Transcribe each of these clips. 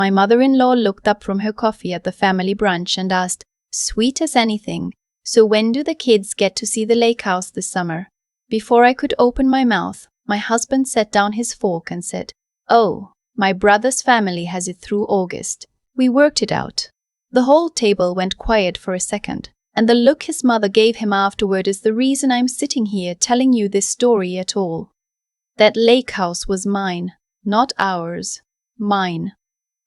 My mother-in-law looked up from her coffee at the family brunch and asked, "Sweet as anything. So when do the kids get to see the lake house this summer?" Before I could open my mouth, my husband set down his fork and said, "Oh, my brother's family has it through August. We worked it out." The whole table went quiet for a second, and the look his mother gave him afterward is the reason I'm sitting here telling you this story at all. That lake house was mine, not ours. Mine.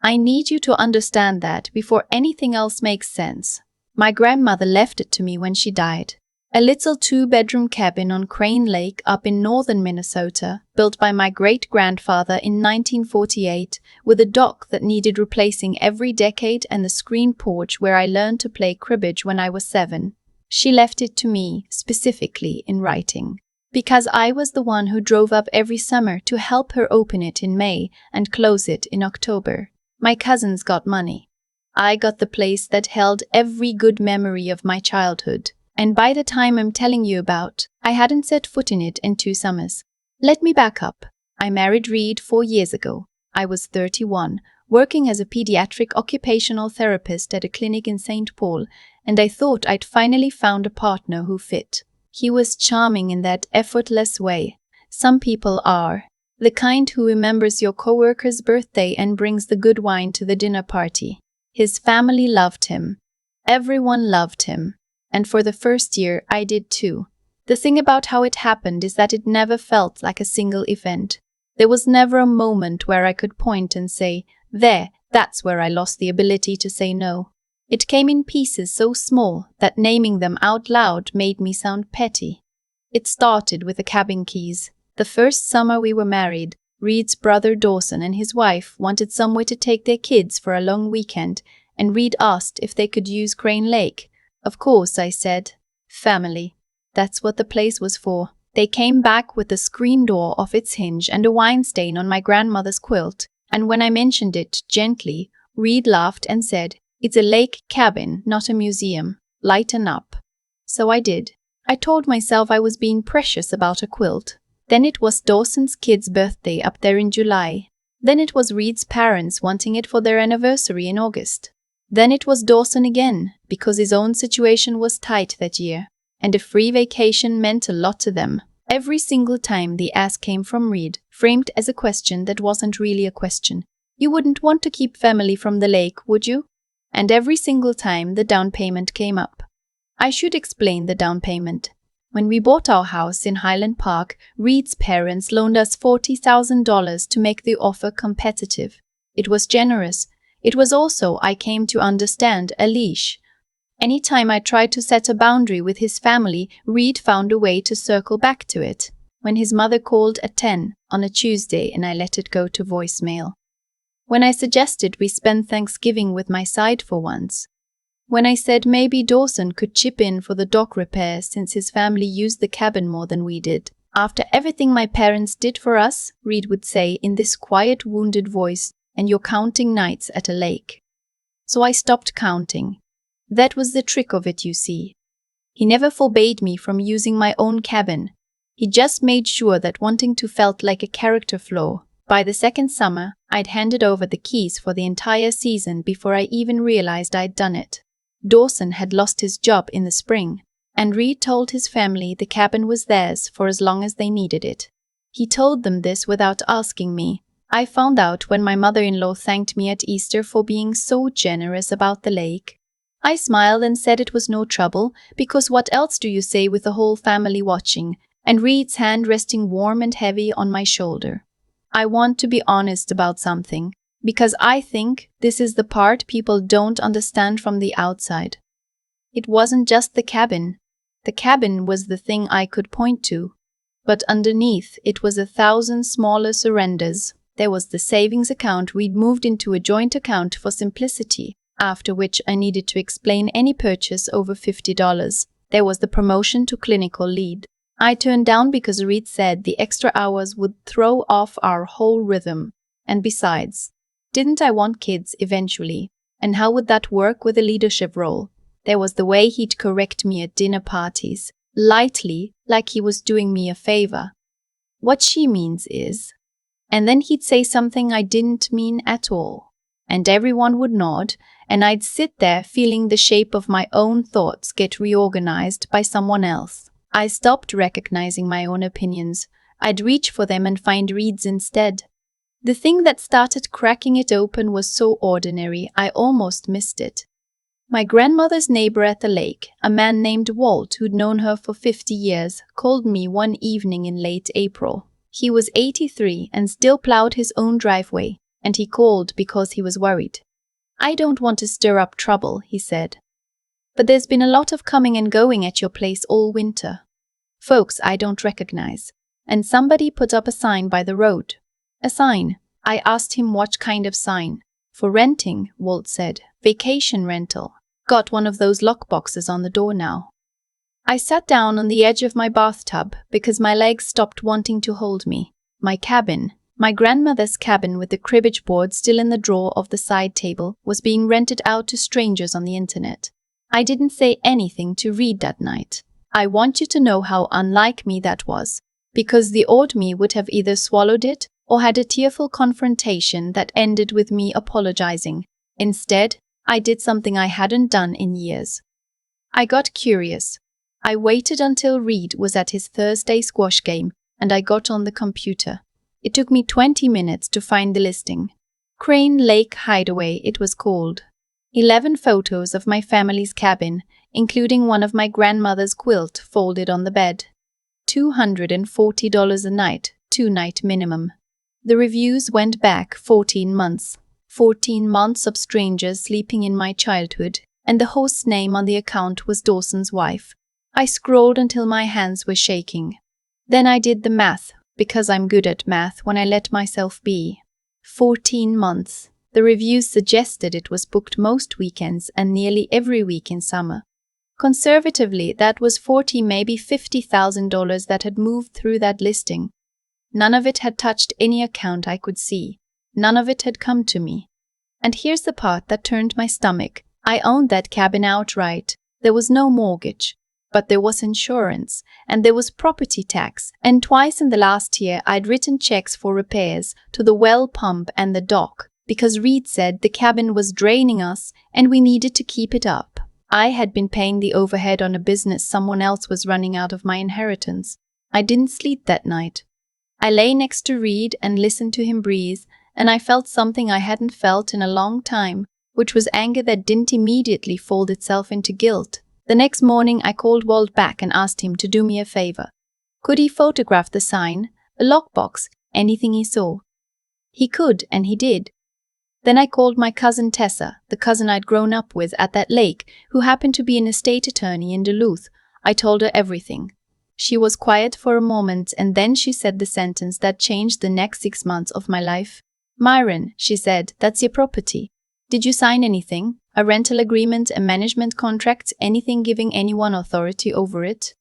I need you to understand that before anything else makes sense. My grandmother left it to me when she died. A little 2-bedroom cabin on Crane Lake up in northern Minnesota, built by my great-grandfather in 1948, with a dock that needed replacing every decade and a screen porch where I learned to play cribbage when I was 7. She left it to me, specifically in writing, because I was the one who drove up every summer to help her open it in May and close it in October. My cousins got money. I got the place that held every good memory of my childhood. And by the time I'm telling you about, I hadn't set foot in it in 2 summers. Let me back up. I married Reed 4 years ago. I was 31, working as a pediatric occupational therapist at a clinic in St. Paul, and I thought I'd finally found a partner who fit. He was charming in that effortless way. Some people are. The kind who remembers your coworker's birthday and brings the good wine to the dinner party. His family loved him. Everyone loved him. And for the first year, I did too. The thing about how it happened is that it never felt like a single event. There was never a moment where I could point and say, that's where I lost the ability to say no. It came in pieces so small that naming them out loud made me sound petty. It started with the cabin keys. The first summer we were married, Reed's brother Dawson and his wife wanted somewhere to take their kids for a long weekend, and Reed asked if they could use Crane Lake. Of course, I said. Family. That's what the place was for. They came back with the screen door off its hinge and a wine stain on my grandmother's quilt, and when I mentioned it gently, Reed laughed and said, "It's a lake cabin, not a museum. Lighten up." So I did. I told myself I was being precious about a quilt. Then it was Dawson's kid's birthday up there in July. Then it was Reed's parents wanting it for their anniversary in August. Then it was Dawson again, because his own situation was tight that year, and a free vacation meant a lot to them. Every single time the ask came from Reed, framed as a question that wasn't really a question. "You wouldn't want to keep family from the lake, would you?" And every single time the down payment came up. I should explain the down payment. When we bought our house in Highland Park, Reed's parents loaned us $40,000 to make the offer competitive. It was generous. It was also, I came to understand, a leash. Anytime I tried to set a boundary with his family, Reed found a way to circle back to it. When his mother called at 10 on a Tuesday and I let it go to voicemail. When I suggested we spend Thanksgiving with my side for once. When I said maybe Dawson could chip in for the dock repair since his family used the cabin more than we did. "After everything my parents did for us," Reed would say in this quiet, wounded voice, "and you're counting nights at a lake." So I stopped counting. That was the trick of it, you see. He never forbade me from using my own cabin. He just made sure that wanting to felt like a character flaw. By the second summer, I'd handed over the keys for the entire season before I even realized I'd done it. Dawson had lost his job in the spring, and Reed told his family the cabin was theirs for as long as they needed it. He told them this without asking me. I found out when my mother-in-law thanked me at Easter for being so generous about the lake. I smiled and said it was no trouble, because what else do you say with the whole family watching, and Reed's hand resting warm and heavy on my shoulder. I want to be honest about something, because I think this is the part people don't understand from the outside. It wasn't just the cabin. The cabin was the thing I could point to. But underneath, it was 1,000 smaller surrenders. There was the savings account we'd moved into a joint account for simplicity, after which I needed to explain any purchase over $50. There was the promotion to clinical lead. I turned down because Reed said the extra hours would throw off our whole rhythm. And besides, didn't I want kids eventually? And how would that work with a leadership role? There was the way he'd correct me at dinner parties, lightly, like he was doing me a favor. "What she means is..." And then he'd say something I didn't mean at all. and everyone would nod, and I'd sit there feeling the shape of my own thoughts get reorganized by someone else. I stopped recognizing my own opinions. I'd reach for them and find reeds instead. The thing that started cracking it open was so ordinary, I almost missed it. My grandmother's neighbor at the lake, a man named Walt who'd known her for 50 years, called me one evening in late April. He was 83 and still plowed his own driveway, and he called because he was worried. "I don't want to stir up trouble," he said, "but there's been a lot of coming and going at your place all winter. Folks I don't recognize. And somebody put up a sign by the road." "A sign?" I asked him what kind of sign. "For renting," Walt said. "Vacation rental. Got one of those lockboxes on the door now." I sat down on the edge of my bathtub because my legs stopped wanting to hold me. My cabin, my grandmother's cabin with the cribbage board still in the drawer of the side table, was being rented out to strangers on the internet. I didn't say anything to Reed that night. I want you to know how unlike me that was, because the old me would have either swallowed it or had a tearful confrontation that ended with me apologizing. Instead, I did something I hadn't done in years. I got curious. I waited until Reed was at his Thursday squash game, and I got on the computer. It took me 20 minutes to find the listing. Crane Lake Hideaway, it was called. 11 photos of my family's cabin, including one of my grandmother's quilt folded on the bed. $240 a night, 2-night minimum. The reviews went back 14 months. 14 months of strangers sleeping in my childhood, and the host's name on the account was Dawson's wife. I scrolled until my hands were shaking. Then I did the math, because I'm good at math when I let myself be. 14 months. The reviews suggested it was booked most weekends and nearly every week in summer. Conservatively, that was $40,000, maybe $50,000 that had moved through that listing. None of it had touched any account I could see. None of it had come to me. And here's the part that turned my stomach. I owned that cabin outright. There was no mortgage. But there was insurance, and there was property tax, and twice in the last year I'd written checks for repairs to the well pump and the dock, because Reed said the cabin was draining us and we needed to keep it up. I had been paying the overhead on a business someone else was running out of my inheritance. I didn't sleep that night. I lay next to Reed and listened to him breathe, and I felt something I hadn't felt in a long time, which was anger that didn't immediately fold itself into guilt. The next morning I called Walt back and asked him to do me a favor. Could he photograph the sign, a lockbox, anything he saw? He could, and he did. Then I called my cousin Tessa, the cousin I'd grown up with at that lake, who happened to be an estate attorney in Duluth. I told her everything. She was quiet for a moment, and then she said the sentence that changed the next 6 months of my life. "Myron," she said, "that's your property. Did you sign anything? A rental agreement, a management contract, anything giving anyone authority over it?"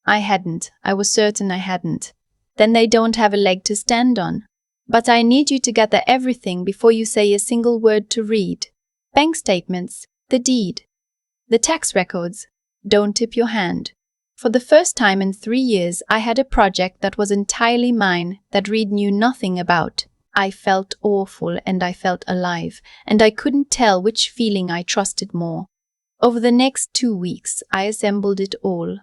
I hadn't. I was certain I hadn't. "Then they don't have a leg to stand on. But I need you to gather everything before you say a single word to Reed. Bank statements, the deed, the tax records. Don't tip your hand." For the first time in 3 years, I had a project that was entirely mine, that Reed knew nothing about. I felt awful and I felt alive, and I couldn't tell which feeling I trusted more. Over the next 2 weeks, I assembled it all.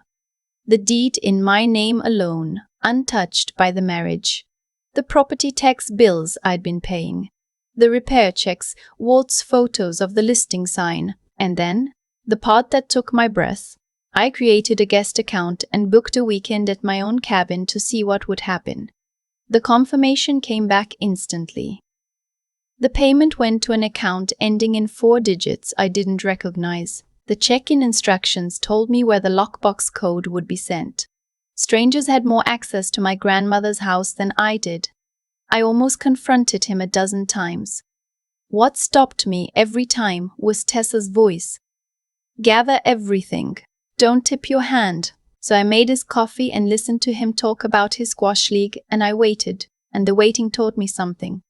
The deed in my name alone, untouched by the marriage. The property tax bills I'd been paying. The repair checks, Walt's photos of the listing sign. And then, the part that took my breath, I created a guest account and booked a weekend at my own cabin to see what would happen. The confirmation came back instantly. The payment went to an account ending in 4 digits I didn't recognize. The check-in instructions told me where the lockbox code would be sent. Strangers had more access to my grandmother's house than I did. I almost confronted him a dozen times. What stopped me every time was Tessa's voice. "Gather everything. Don't tip your hand." So I made his coffee and listened to him talk about his squash league, and I waited, and the waiting taught me something.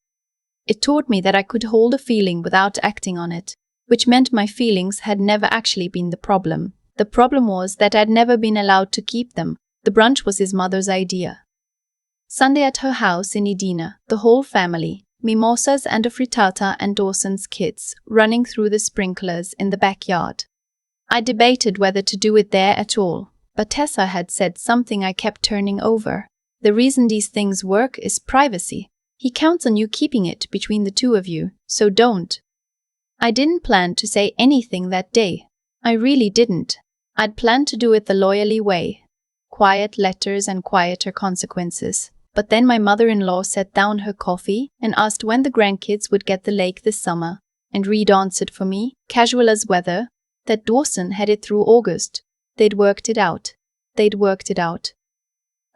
It taught me that I could hold a feeling without acting on it, which meant my feelings had never actually been the problem. The problem was that I'd never been allowed to keep them. The brunch was his mother's idea. Sunday at her house in Edina, the whole family, mimosas and a frittata and Dawson's kids running through the sprinklers in the backyard. I debated whether to do it there at all, but Tessa had said something I kept turning over. The reason these things work is privacy. He counts on you keeping it between the two of you, so don't. I didn't plan to say anything that day. I really didn't. I'd planned to do it the lawyerly way. Quiet letters and quieter consequences. But then my mother-in-law set down her coffee and asked when the grandkids would get the lake this summer, and Reed answered for me, casual as weather, that Dawson had it through August. They'd worked it out.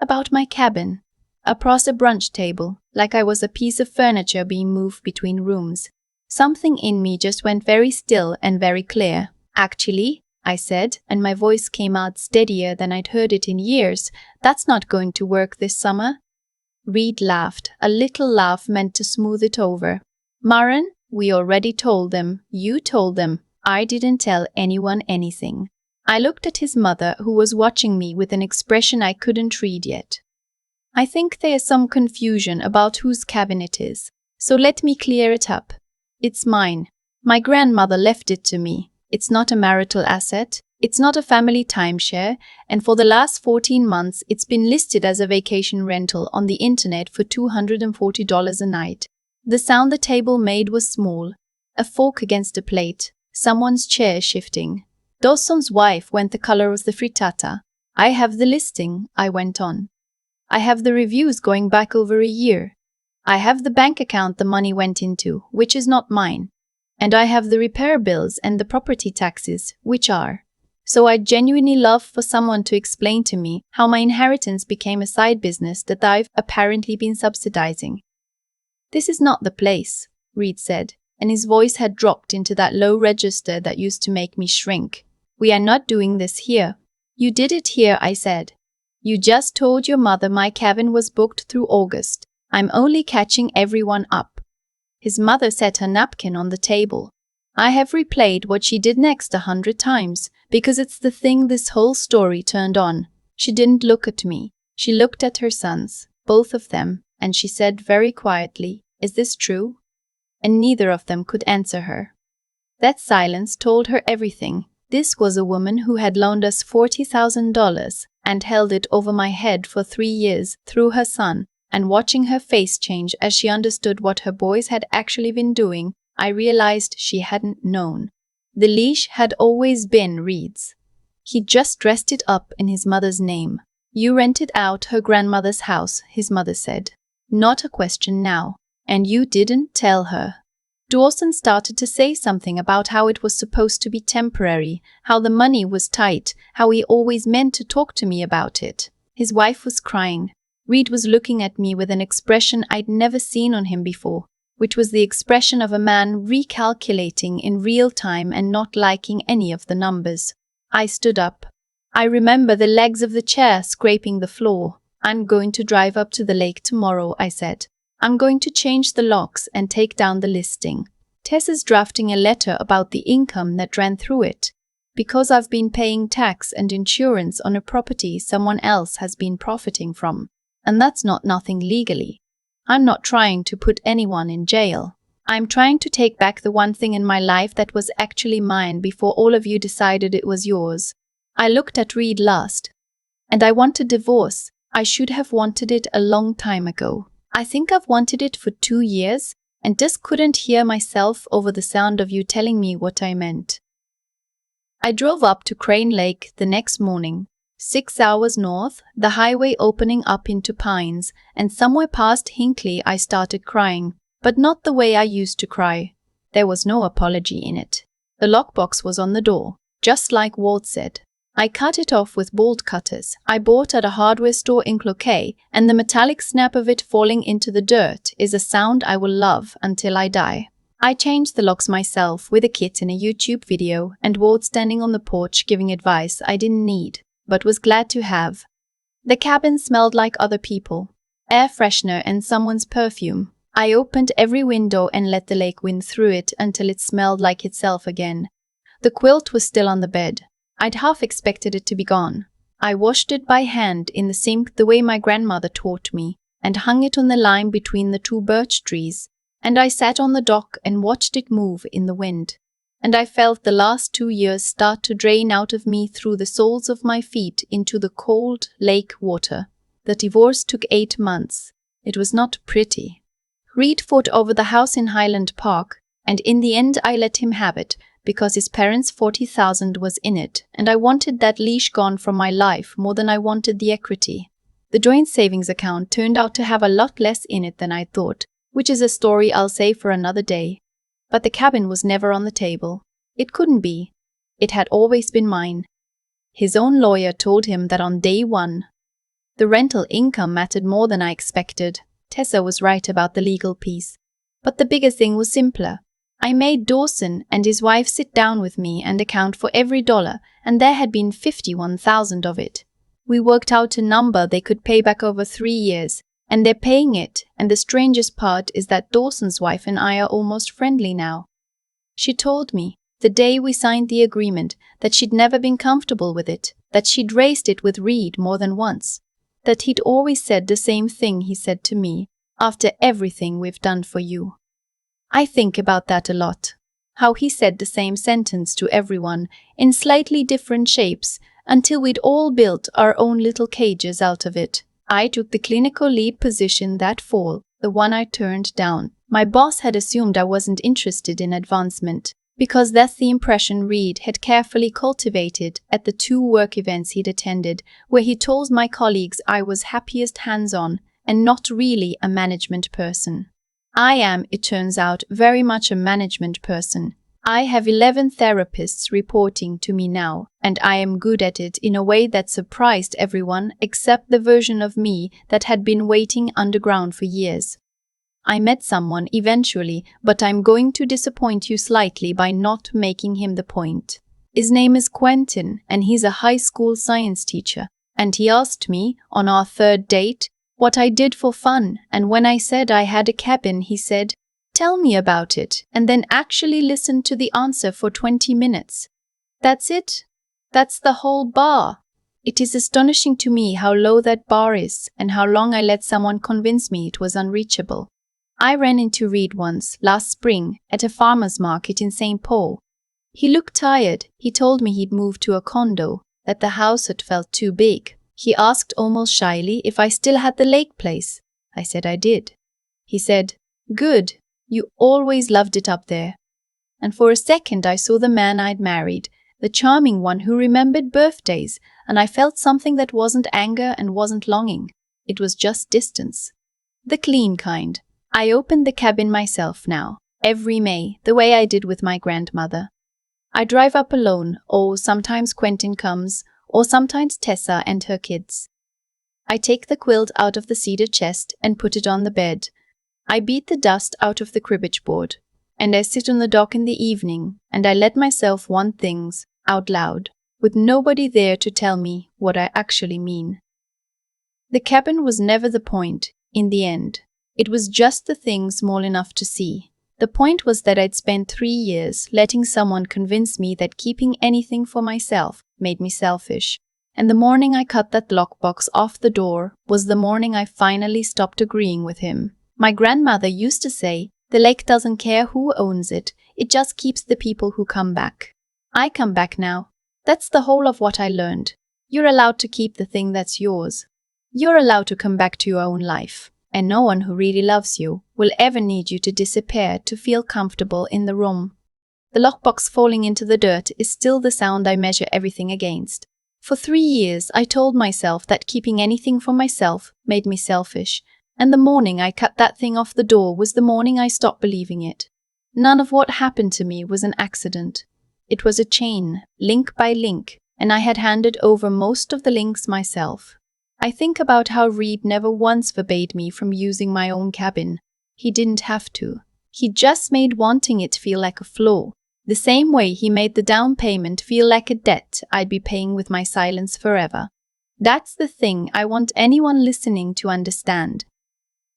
About my cabin. Across a brunch table, like I was a piece of furniture being moved between rooms. Something in me just went very still and very clear. Actually, I said, and my voice came out steadier than I'd heard it in years, that's not going to work this summer. Reed laughed, a little laugh meant to smooth it over. Maren, we already told them. You told them. I didn't tell anyone anything. I looked at his mother, who was watching me with an expression I couldn't read yet. I think there is some confusion about whose cabin it is, so let me clear it up. It's mine. My grandmother left it to me. It's not a marital asset. It's not a family timeshare, and for the last 14 months it's been listed as a vacation rental on the internet for $240 a night. The sound the table made was small. A fork against a plate. Someone's chair shifting. Dawson's wife went the color of the frittata. I have the listing, I went on. I have the reviews going back over a year. I have the bank account the money went into, which is not mine. And I have the repair bills and the property taxes, which are. So I'd genuinely love for someone to explain to me how my inheritance became a side business that I've apparently been subsidizing. This is not the place, Reed said, and his voice had dropped into that low register that used to make me shrink. We are not doing this here. You did it here, I said. You just told your mother my cabin was booked through August. I'm only catching everyone up. His mother set her napkin on the table. I have replayed what she did next 100 times, because it's the thing this whole story turned on. She didn't look at me. She looked at her sons, both of them, and she said very quietly, "Is this true?" And neither of them could answer her. That silence told her everything. This was a woman who had loaned us $40,000 and held it over my head for 3 years through her son, and watching her face change as she understood what her boys had actually been doing, I realized she hadn't known. The leash had always been Reed's. He just dressed it up in his mother's name. You rented out her grandmother's house, his mother said. Not a question now. And you didn't tell her. Dawson started to say something about how it was supposed to be temporary, how the money was tight, how he always meant to talk to me about it. His wife was crying. Reed was looking at me with an expression I'd never seen on him before, which was the expression of a man recalculating in real time and not liking any of the numbers. I stood up. I remember the legs of the chair scraping the floor. I'm going to drive up to the lake tomorrow, I said. I'm going to change the locks and take down the listing. Tess is drafting a letter about the income that ran through it, because I've been paying tax and insurance on a property someone else has been profiting from. And that's not nothing legally. I'm not trying to put anyone in jail. I'm trying to take back the one thing in my life that was actually mine before all of you decided it was yours. I looked at Reed last. And I want a divorce. I should have wanted it a long time ago. I think I've wanted it for 2 years and just couldn't hear myself over the sound of you telling me what I meant. I drove up to Crane Lake the next morning. 6 hours north, the highway opening up into pines, and somewhere past Hinckley I started crying, but not the way I used to cry. There was no apology in it. The lockbox was on the door, just like Walt said. I cut it off with bolt cutters I bought at a hardware store in Cloquet, and the metallic snap of it falling into the dirt is a sound I will love until I die. I changed the locks myself with a kit in a YouTube video, and Walt standing on the porch giving advice I didn't need, but was glad to have. The cabin smelled like other people. Air freshener and someone's perfume. I opened every window and let the lake wind through it until it smelled like itself again. The quilt was still on the bed. I'd half expected it to be gone. I washed it by hand in the sink the way my grandmother taught me, and hung it on the line between the 2 birch trees. and I sat on the dock and watched it move in the wind. And I felt the last 2 years start to drain out of me through the soles of my feet into the cold lake water. The divorce took 8 months. It was not pretty. Reed fought over the house in Highland Park, and in the end I let him have it, because his parents' 40,000 was in it, and I wanted that leash gone from my life more than I wanted the equity. The joint savings account turned out to have a lot less in it than I thought, which is a story I'll save for another day. But the cabin was never on the table. It couldn't be. It had always been mine. His own lawyer told him that on day one. The rental income mattered more than I expected. Tessa was right about the legal piece. But the bigger thing was simpler. I made Dawson and his wife sit down with me and account for every dollar, and there had been 51,000 of it. We worked out a number they could pay back over 3 years, and they're paying it, and the strangest part is that Dawson's wife and I are almost friendly now. She told me, the day we signed the agreement, that she'd never been comfortable with it, that she'd raised it with Reed more than once, that he'd always said the same thing he said to me, after everything we've done for you. I think about that a lot. How he said the same sentence to everyone, in slightly different shapes, until we'd all built our own little cages out of it. I took the clinical lead position that fall, the one I turned down. My boss had assumed I wasn't interested in advancement, because that's the impression Reed had carefully cultivated at the 2 work events he'd attended, where he told my colleagues I was happiest hands-on and not really a management person. I am, it turns out, very much a management person. I have 11 therapists reporting to me now, and I am good at it in a way that surprised everyone except the version of me that had been waiting underground for years. I met someone eventually, but I'm going to disappoint you slightly by not making him the point. His name is Quentin, and he's a high school science teacher, and he asked me, on our 3rd date, what I did for fun, and when I said I had a cabin, he said, "Tell me about it," and then actually listened to the answer for 20 minutes. That's it. That's the whole bar. It is astonishing to me how low that bar is, and how long I let someone convince me it was unreachable. I ran into Reed once, last spring, at a farmer's market in St. Paul. He looked tired. He told me he'd moved to a condo, that the house had felt too big. He asked almost shyly if I still had the lake place. I said I did. He said, "Good, you always loved it up there." And for a second I saw the man I'd married, the charming one who remembered birthdays, and I felt something that wasn't anger and wasn't longing. It was just distance. The clean kind. I opened the cabin myself now, every May, the way I did with my grandmother. I drive up alone, or sometimes Quentin comes, or sometimes Tessa and her kids. I take the quilt out of the cedar chest and put it on the bed. I beat the dust out of the cribbage board, and I sit on the dock in the evening, and I let myself want things, out loud, with nobody there to tell me what I actually mean. The cabin was never the point, in the end. It was just the thing small enough to see. The point was that I'd spent 3 years letting someone convince me that keeping anything for myself made me selfish. And the morning I cut that lockbox off the door was the morning I finally stopped agreeing with him. My grandmother used to say, "The lake doesn't care who owns it, it just keeps the people who come back." I come back now. That's the whole of what I learned. You're allowed to keep the thing that's yours. You're allowed to come back to your own life. And no one who really loves you will ever need you to disappear to feel comfortable in the room. The lockbox falling into the dirt is still the sound I measure everything against. For 3 years, I told myself that keeping anything for myself made me selfish, and the morning I cut that thing off the door was the morning I stopped believing it. None of what happened to me was an accident. It was a chain, link by link, and I had handed over most of the links myself. I think about how Reed never once forbade me from using my own cabin. He didn't have to. He just made wanting it feel like a flaw, the same way he made the down payment feel like a debt I'd be paying with my silence forever. That's the thing I want anyone listening to understand.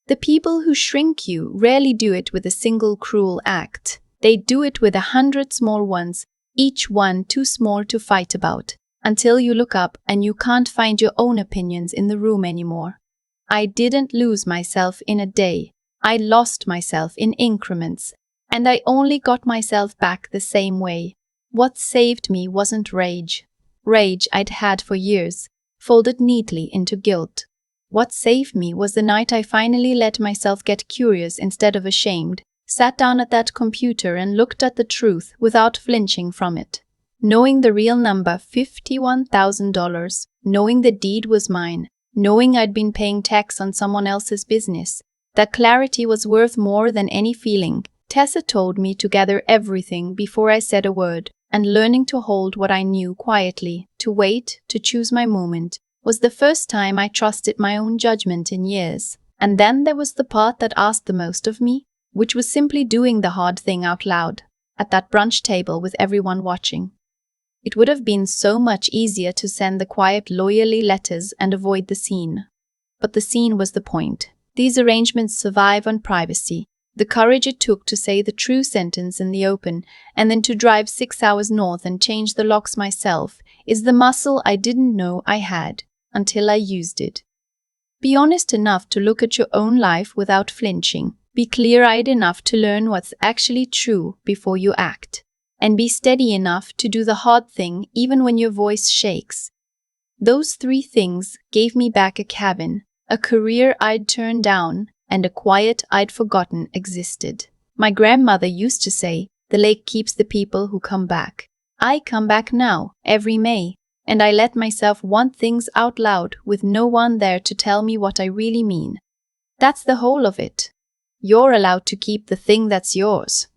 The people who shrink you rarely do it with a single cruel act. They do it with 100 small ones, each one too small to fight about, until you look up and you can't find your own opinions in the room anymore. I didn't lose myself in a day. I lost myself in increments, and I only got myself back the same way. What saved me wasn't rage. Rage I'd had for years, folded neatly into guilt. What saved me was the night I finally let myself get curious instead of ashamed, sat down at that computer and looked at the truth without flinching from it. Knowing the real number, $51,000, knowing the deed was mine, knowing I'd been paying tax on someone else's business, that clarity was worth more than any feeling. Tessa told me to gather everything before I said a word, and learning to hold what I knew quietly, to wait, to choose my moment, was the first time I trusted my own judgment in years. And then there was the part that asked the most of me, which was simply doing the hard thing out loud, at that brunch table with everyone watching. It would have been so much easier to send the quiet, lawyerly letters and avoid the scene. But the scene was the point. These arrangements survive on privacy. The courage it took to say the true sentence in the open, and then to drive 6 hours north and change the locks myself, is the muscle I didn't know I had, until I used it. Be honest enough to look at your own life without flinching. Be clear-eyed enough to learn what's actually true before you act. And be steady enough to do the hard thing even when your voice shakes. Those 3 things gave me back a cabin, a career I'd turned down, and a quiet I'd forgotten existed. My grandmother used to say, "The lake keeps the people who come back." I come back now, every May, and I let myself want things out loud with no one there to tell me what I really mean. That's the whole of it. You're allowed to keep the thing that's yours.